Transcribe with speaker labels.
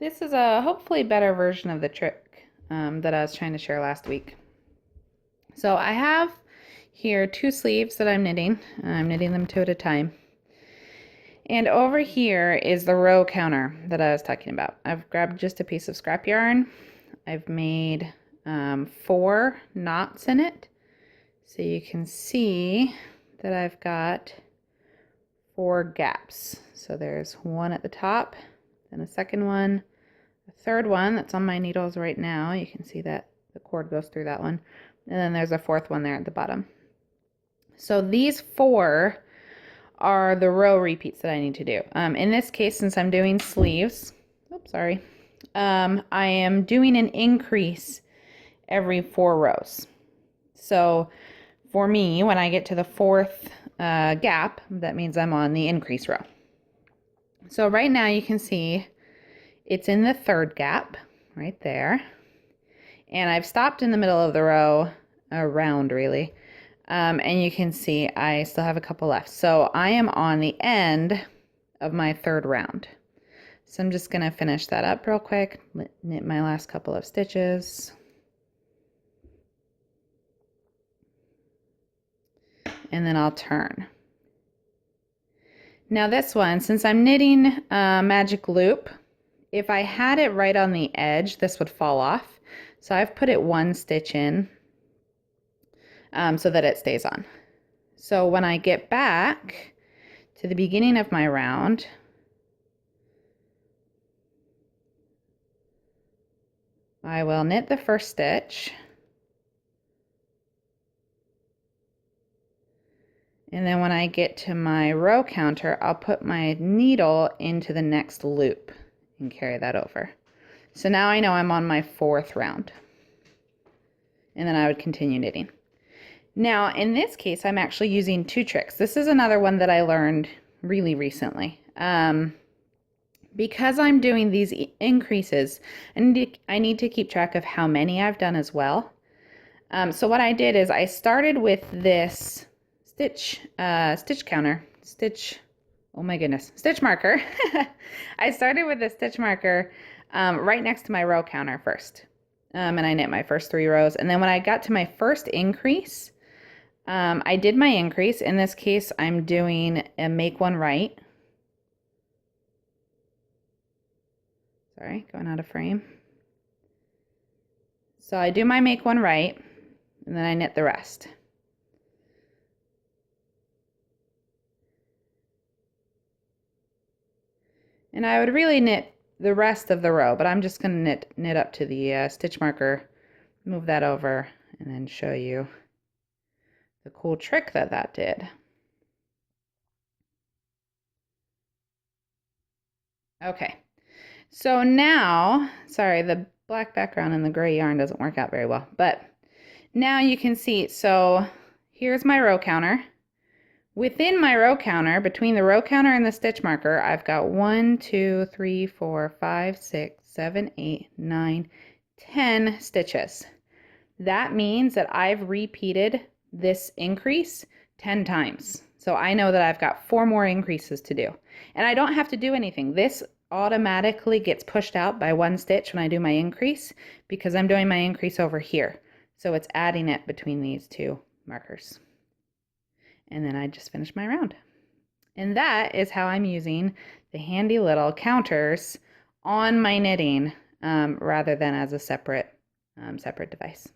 Speaker 1: This is a hopefully better version of the trick that I was trying to share last week. So I have here 2 sleeves that I'm knitting. I'm knitting them 2 at a time. And over here is the row counter that I was talking about. I've grabbed just a piece of scrap yarn. I've made 4 knots in it. So you can see that I've got 4 gaps. So there's one at the top, then a second one, a third one that's on my needles right now. You can see that the cord goes through that one. And then there's a 4th one there at the bottom. So these 4 are the row repeats that I need to do. In this case, since I'm doing sleeves, I am doing an increase every 4 rows. So for me, when I get to the 4th gap, that means I'm on the increase row. So right now you can see it's in the 3rd gap right there. And I've stopped in the middle of the row, around really. And you can see I still have a couple left. So I am on the end of my 3rd round. So I'm just going to finish that up real quick, knit my last couple of stitches. And then I'll turn. Now this one, since I'm knitting magic loop, if I had it right on the edge, this would fall off. So I've put it 1 stitch in so that it stays on. So when I get back to the beginning of my round, I will knit the 1st stitch. And then when I get to my row counter, I'll put my needle into the next loop and carry that over. So now I know I'm on my 4th round. And then I would continue knitting. Now, in this case, I'm actually using 2 tricks. This is another one that I learned really recently. Because I'm doing these increases, I need to keep track of how many I've done as well. So what I did is I started with this stitch marker. I started with a stitch marker right next to my row counter first. And I knit my first 3 rows. And then when I got to my first increase, I did my increase. In this case, I'm doing a make one right. Sorry, going out of frame. So I do my make one right, and then I knit the rest. And I would really knit the rest of the row, but I'm just going to knit up to the stitch marker, move that over, and then show you the cool trick that did. Okay, so now, sorry, the black background and the gray yarn doesn't work out very well, but now you can see, so here's my row counter. Within my row counter, between the row counter and the stitch marker, I've got 1, 2, 3, 4, 5, 6, 7, 8, 9, 10 stitches. That means that I've repeated this increase 10 times. So I know that I've got 4 more increases to do. And I don't have to do anything. This automatically gets pushed out by 1 stitch when I do my increase because I'm doing my increase over here. So it's adding it between these 2 markers. And then I just finish my round. And that is how I'm using the handy little counters on my knitting rather than as a separate device.